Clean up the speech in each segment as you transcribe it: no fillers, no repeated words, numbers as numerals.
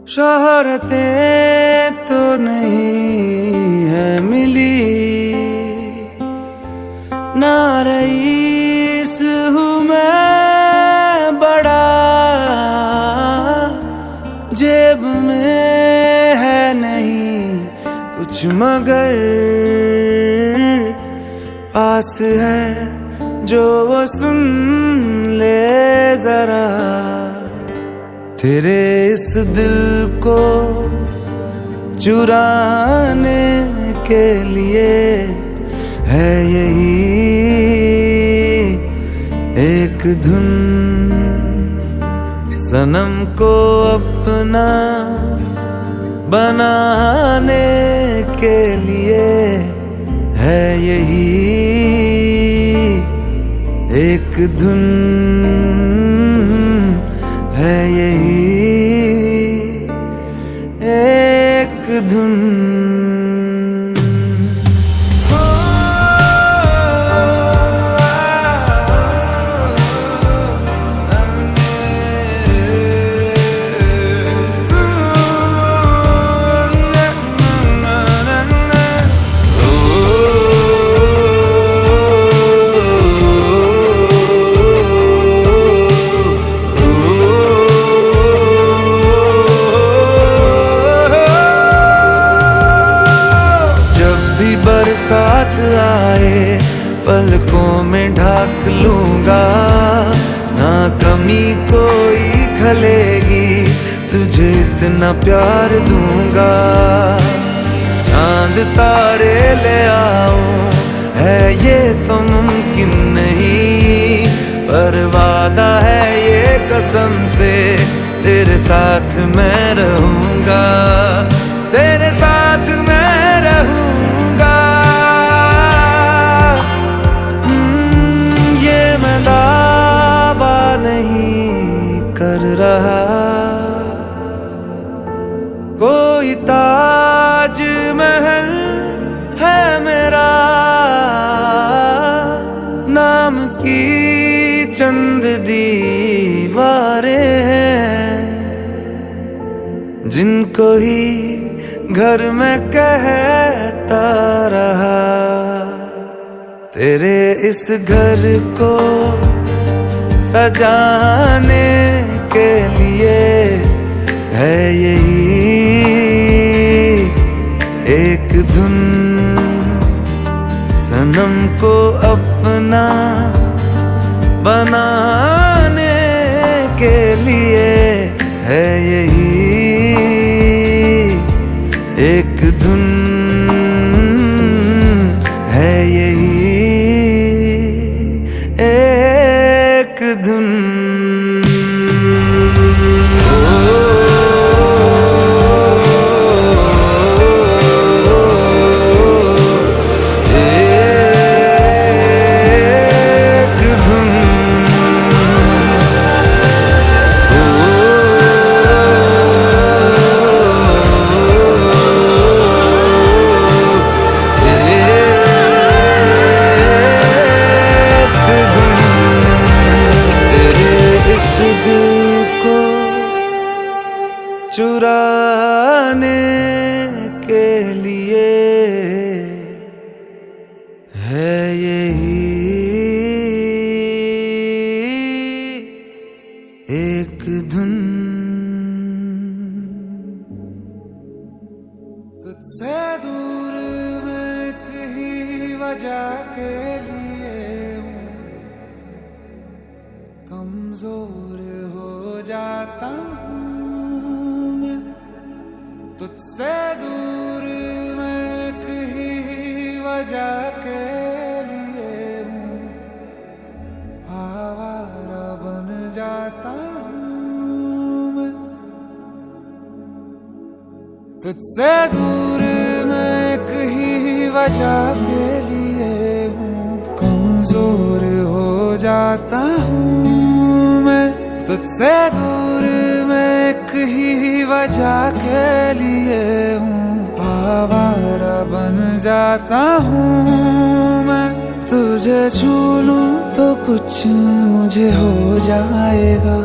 शोहरतें तो नहीं है मिली, ना रईस हूँ मैं बड़ा, जेब में है नहीं कुछ मगर पास है जो वो सुन ले जरा। तेरे इस दिल को चुराने के लिए है यही एक धुन, सनम को अपना बनाने के लिए है यही एक धुन, है यही एक धुन। साथ आए पलकों में ढाक लूंगा, ना कमी कोई खलेगी, तुझे इतना प्यार दूंगा। चांद तारे ले आऊं है ये तो मुमकिन नहीं, पर वादा है ये कसम से तेरे साथ मैं रहूंगा, तेरे साथ मैं रहूंगा। दावा नहीं कर रहा कोई ताज महल है मेरा, नाम की चंद दीवारें हैं जिनको ही घर में कहता रहा। तेरे इस घर को सजाने के लिए है यही एक धुन, सनम को अपना बनाने के लिए है यही एक धुन, है यही एक धुन। चुराने के लिए है यही एक धुन। तुझसे दूर मैं कहीं वजह के लिए कमजोर हो जाता हूँ, तुझसे दूर मैं कहीं वजह के लिए हूँ, आवारा बन जाता हूँ मैं। तुझसे दूर मैं एक ही वजह के लिए हूँ, कमजोर हो जाता हूँ मैं। तुझसे दूर मैं एक ही वजह के लिए हूँ, आवारा बन जाता हूँ मैं। तुझे छू लूं तो कुछ मुझे हो जाएगा,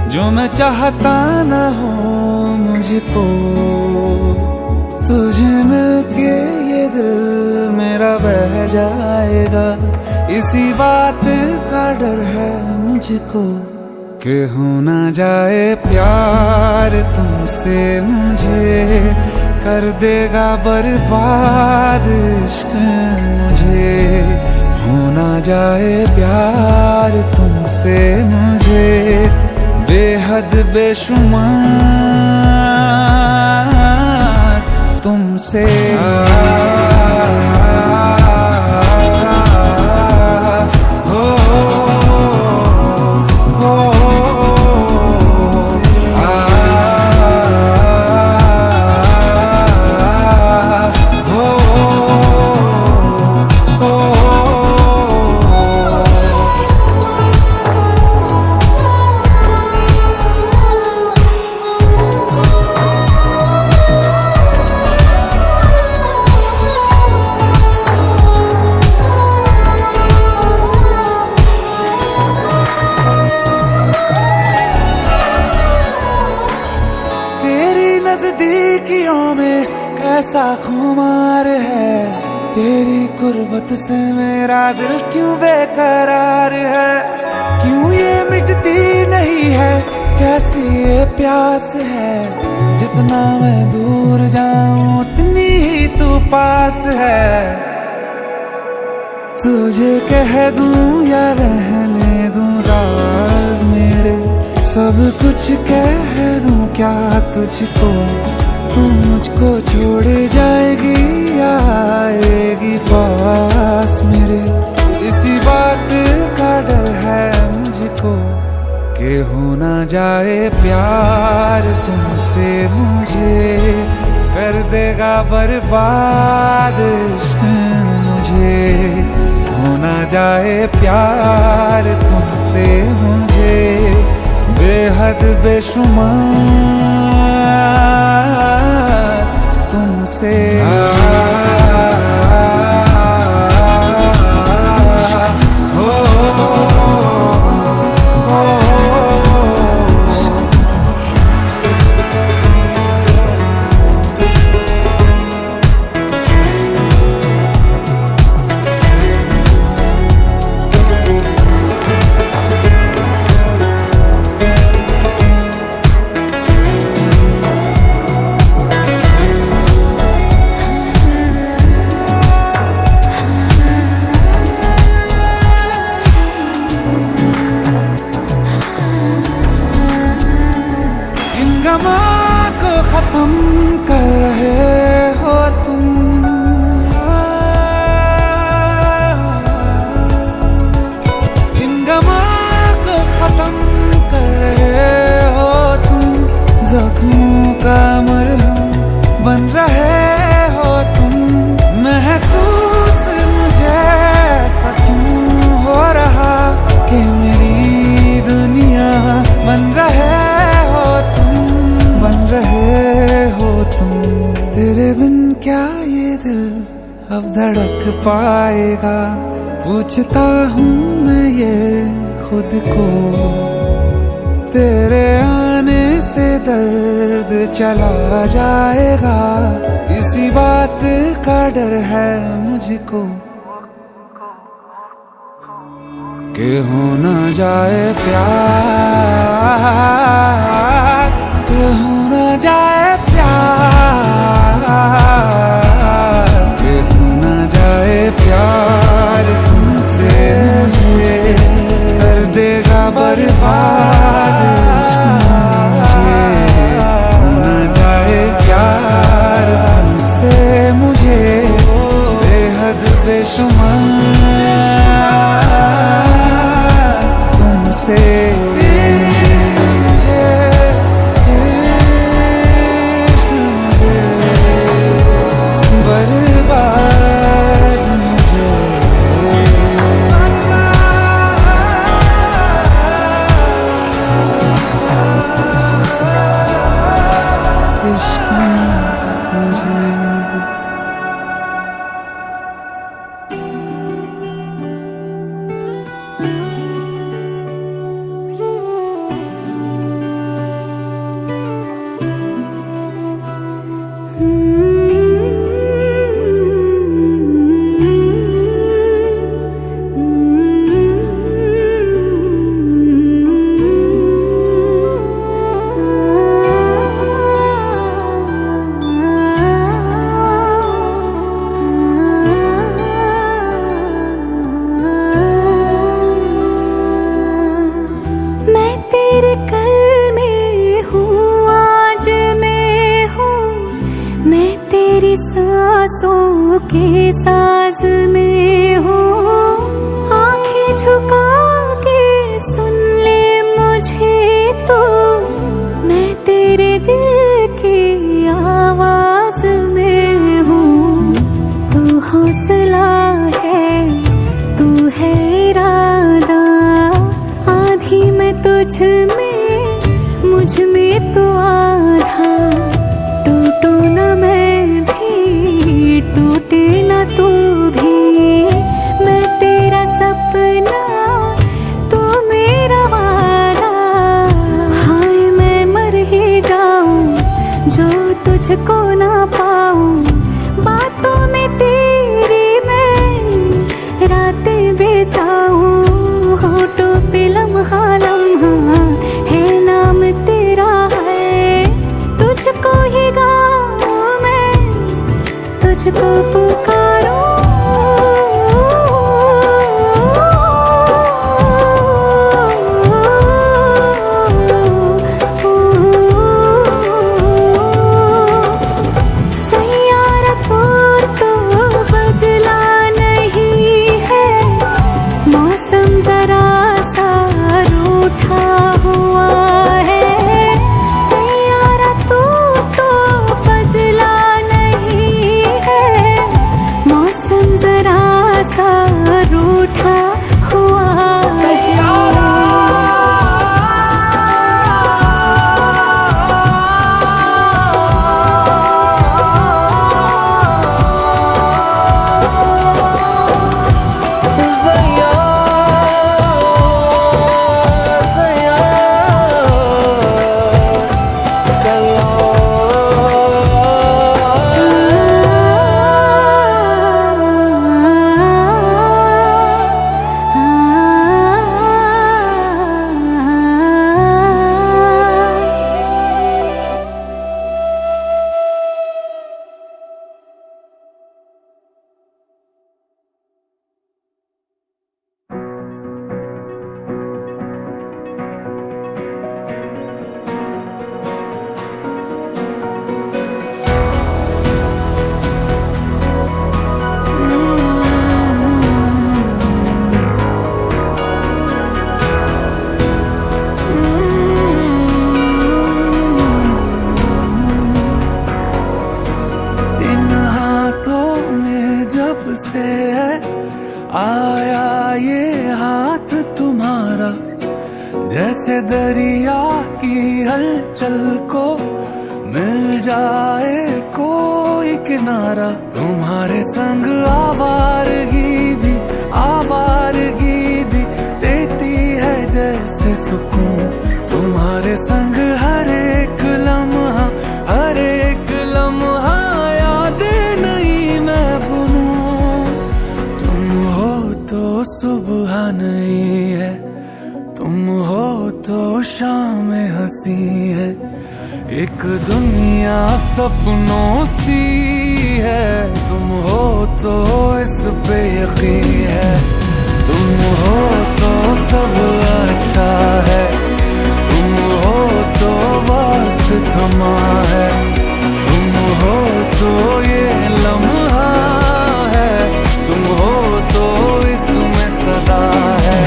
जो मैं चाहता न हो मुझको। तुझे मिलके ये दिल मेरा बह जाएगा, इसी बात का डर है मुझको कि हो ना जाए प्यार तुमसे मुझे, कर देगा बर्बाद इश्क मुझे। हो ना जाए प्यार तुमसे मुझे, बेहद बेशुमार तुमसे। नजदीकियों में कैसा खुमार है, तेरी कुर्बत से मेरा दिल क्यों बेकरार है। क्यों ये मिटती नहीं है, कैसी ये प्यास है, जितना मैं दूर जाऊं उतनी ही तू पास है। तुझे कह दूं या रहने दूं राज मेरे, सब कुछ कह दूं क्या तुझको। तू मुझको छोड़ जाएगी या आएगी पास मेरे, इसी बात का डर है मुझको कि हो ना जाए प्यार तुमसे मुझे, कर देगा बर्बाद इश्क मुझे। हो ना जाए प्यार तुमसे मुझे, बेहद बेशुमार तुमसे। को खत्म कर रहे हो तुम, इन गमा को खत्म कर रहे हो तुम। जख्मों का मरहम बन रहे हो तुम, महसूस मुझे ऐसा क्यों हो रहा कि मेरी दुनिया बन रहे तुम। तेरे बिन क्या ये दिल अब धड़क पाएगा, पूछता हूँ मैं ये खुद को। तेरे आने से दर्द चला जाएगा, इसी बात का डर है मुझको कि हो ना जाए प्यार, कि हो ना जाए प्यार, कि हो ना जाए प्यार तुमसे मुझे, कर देगा बर्बाद इश्क मुझे। हो ना जाए प्यार तुमसे मुझे, बेहद बेशुमार तुमसे मुझे। के साज में हूँ, आंखें झुका के सुन ले मुझे तो, मैं तेरे दिल की आवाज में हूँ। तू हौसला है, तू है इरादा, आधी मैं तुझ में, मुझ में तो आधा। टूटू न मैं भी, टूटे न तू भी, मैं तेरा सपना, तू मेरा वादा। हाय मैं मर ही जाऊं जो तुझको ना पाऊं, बातों में तेरी मैं रातें बिताऊं। होठों पे लम्हा लम्हा है नाम तेरा है, तुझको ही गाऊं मैं, तुझको पुकारूं। सैयारा तो बदला नहीं है, मौसम जरा सा रूठा हुआ है। सैयारा तो बदला नहीं है, मौसम जरा सा रूठा हुआ है। से है आया ये हाथ तुम्हारा, जैसे दरिया की हलचल को मिल जाए कोई किनारा। तुम्हारे संग आवारगी भी देती है जैसे सुकून। तुम्हारे संग हर एक लम्हा यादें नहीं मैं भूलूं। तुम हो तो सुबह नहीं है, तुम हो तो शाम हंसी है, एक दुनिया सपनों सी है। तुम हो तो इस पे यकीन है, तुम हो तो सब अच्छा है, तुम हो तो वक्त थमा है, तुम हो तो ये लम्हा है, तुम हो तो इसमें सदा है।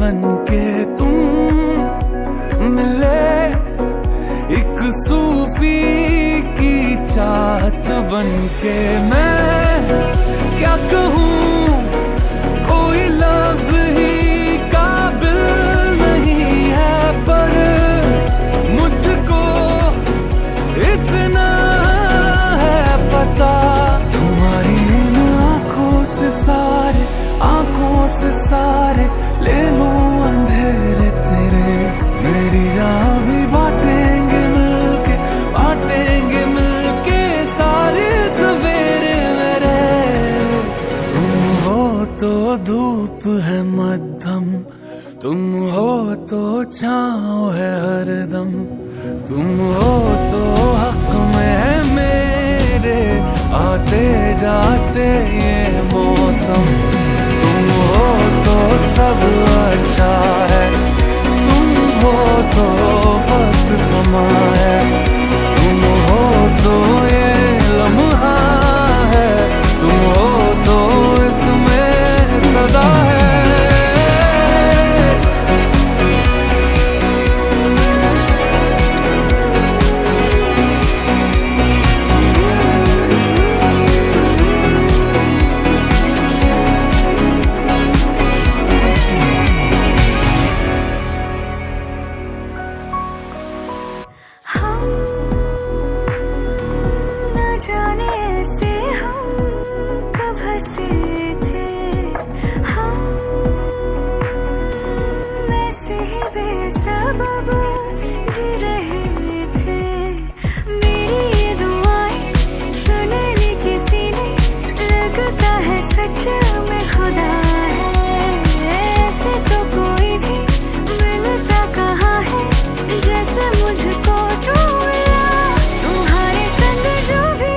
बनके तुम मिले एक सूफी की चाहत बनके। मैं क्या कहूँ, कोई लफ्ज ही काबिल नहीं है, पर मुझको इतना है पता। तुम्हारी इन आंखों से सारे ले लूं अंधेरे तेरे, मेरी जान भी बांटेंगे मिलके सारे सवेरे मेरे। तुम हो तो धूप जाते ये मौसम। तुम हो तो सब अच्छा है, तुम हो तो वक्त थमा है, तुम हो तो ये लम्हा है, तुम हो तो इसमें सदा है। जाने से हम कब हंसे थे, हम वैसे ही बेसबब जी रहे थे। मेरी ये दुआएं सुनने किसी ने, लगता है सच में खुदा है। ऐसे तो कोई भी मिलता कहाँ है जैसे मुझको तू मिला। तुम्हारे संग जो भी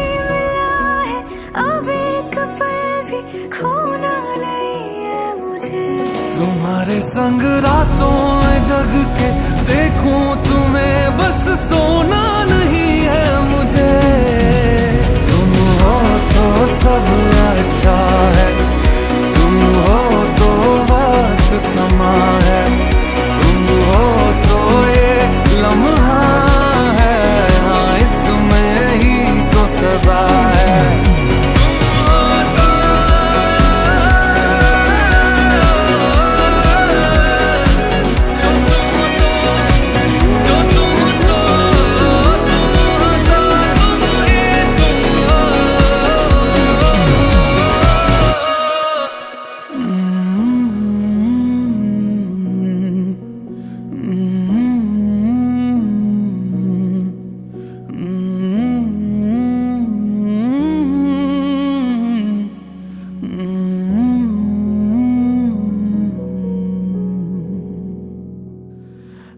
अब एक पल भी खोना नहीं है मुझे। तुम्हारे संग रातों जग के देखूं तुम्हें, बस सोना नहीं है मुझे। तुम हो तो सब अच्छा है, तुम हो तो वक्त थमा है, तुम हो तो ये लम्हा है, हाँ इसमें ही तो सदा है।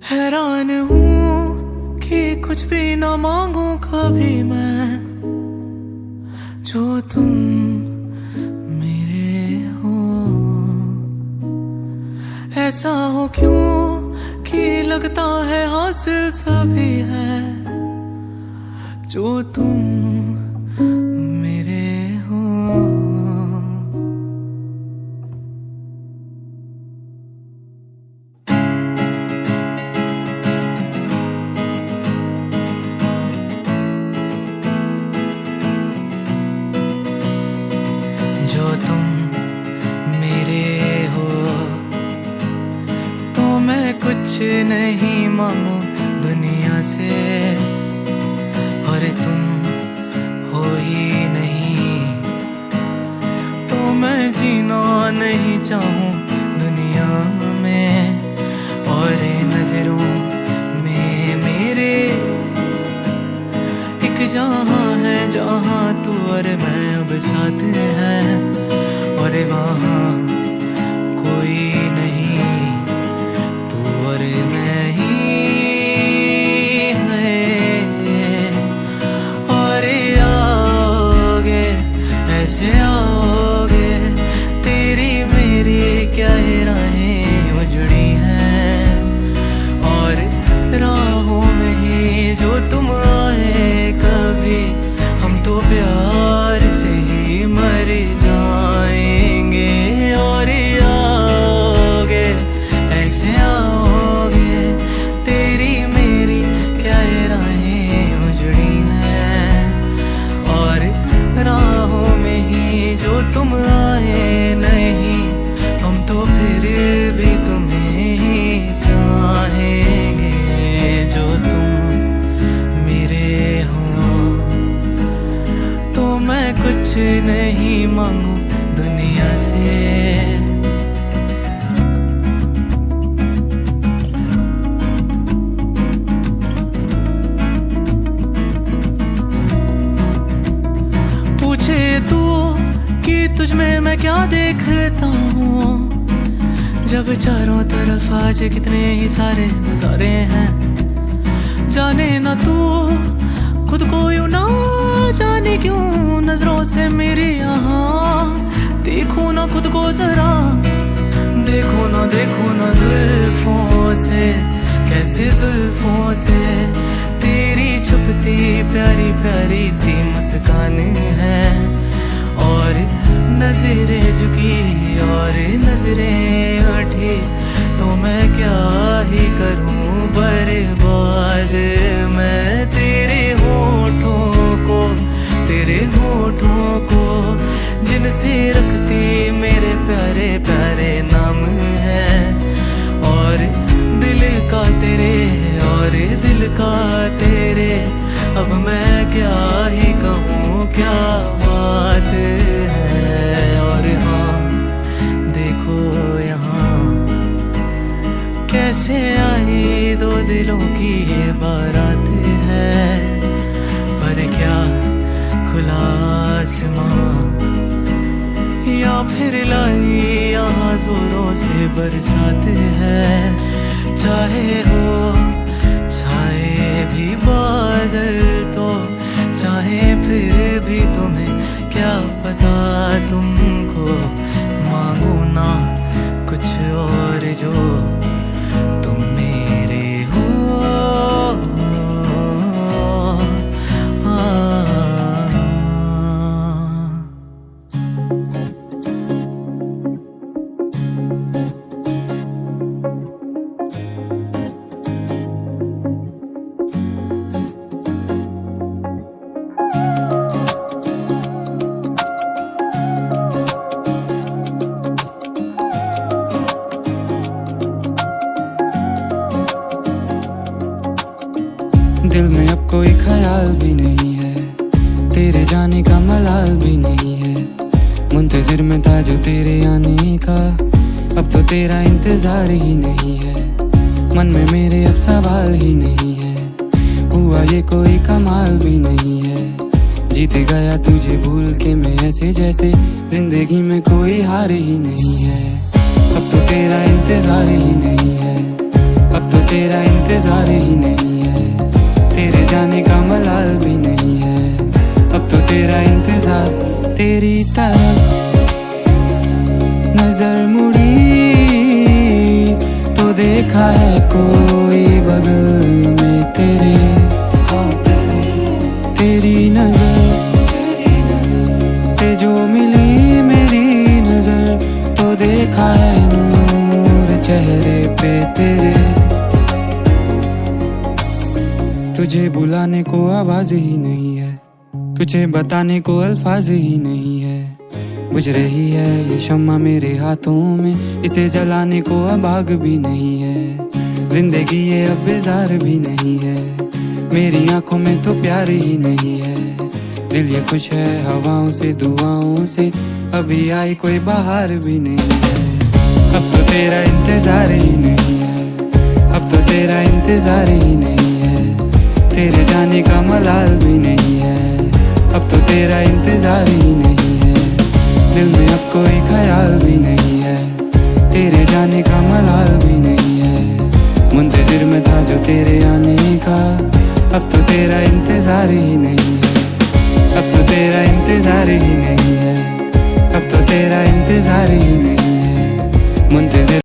हैरान हूँ कि कुछ भी ना मांगू कभी मैं, जो तुम मेरे हो। ऐसा हो क्यों कि लगता है हासिल सभी है, जो तुम मेरे हो। जो तुम मेरे हो तो मैं कुछ नहीं मांगू दुनिया से, और तुम हो ही नहीं तो मैं जीना नहीं चाहूँ दुनिया में। और नजरों में मेरे एक जहाँ है जहाँ तू और मैं अब साथ हैं, और वहाँ कोई नहीं तू और मैं ही है। और आओगे ऐसे आओगे, तेरी मेरी क्या राहें उजड़ी हैं, और राहों में ही जो तुम आए कभी, हम तो प्यार से ही मर जाएंगे। और आओगे ऐसे आओगे, तेरी मेरी क्या राहें उजड़ी हैं, और राहों में ही जो तुम आए नहीं, हम तो फिर भी तुम्हें ही चाहेंगे। जो तुम मेरे हो तो मैं कुछ नहीं मांगू दुनिया से। पूछे तू कि तुझ में मैं क्या देखता हूँ, जब चारों तरफ आज कितने ही सारे नजारे हैं। जाने ना तू खुद को यूं ना जाने क्यों नजरों से मेरी देखूं ना जुल्फों से, कैसे जुल्फों से तेरी छुपती प्यारी प्यारी सी मुस्कान है। और नजरें झुकी और नजरें उठी तो मैं क्या ही करूं बर्बाद। मैं तेरे होठों को जिनसे रखती मेरे प्यारे प्यारे नाम है। और दिल का तेरे और दिल का तेरे, अब मैं क्या ही कहूँ क्या बात है। और हाँ देखो यहाँ कैसे आई दो दिलों की ये बारात है। पर क्या खुला आसमां या फिर लाई यहाँ जोरों से बरसात है। चाहे हो छाए भी बादल तो, चाहे फिर भी तुम्हें क्या पता, तुमको मांगू ना कुछ और जो तुम मेरे हो। दिल में अब कोई ख्याल भी नहीं है, तेरे जाने का मलाल भी नहीं है। मुंतजिर में था जो तेरे आने का, अब तो तेरा इंतजार ही नहीं है। मन में मेरे अब सवाल ही नहीं है, हुआ ये कोई कमाल भी नहीं है। जीत गया तुझे भूल के मैं ऐसे जैसे जिंदगी में कोई हार ही नहीं है। अब तो तेरा इंतजार ही नहीं है, अब तो तेरा इंतजार ही नहीं है। तेरे जाने का मलाल भी नहीं है, अब तो तेरा इंतजार। तेरी तरफ नजर मुड़ी तो देखा है कोई बगल में तेरे। तेरी नजर से जो मिली मेरी नजर तो देखा है नूर चेहरे पे तेरे। तुझे बुलाने को आवाज ही नहीं है, तुझे बताने को अल्फाज ही नहीं है। बुझ रही है ये शम्मा मेरे हाथों में, इसे जलाने को अब आग भी नहीं है। जिंदगी ये अब बेजार भी नहीं है, मेरी आंखों में तो प्यार ही नहीं है। दिल ये खुश है हवाओं से दुआओं से, अभी आई कोई बहार भी नहीं है। अब तो तेरा इंतजार ही नहीं है, अब तो तेरा इंतजार ही नहीं है। तेरे जाने का मलाल भी नहीं है, अब तो तेरा इंतजार ही नहीं है। दिल में अब कोई ख्याल भी नहीं है, तेरे जाने का मलाल भी नहीं है। मुंतजिर में था जो तेरे आने का, अब तो तेरा इंतजार ही नहीं है, अब तो तेरा इंतजार ही नहीं है, अब तो तेरा इंतजार ही नहीं है।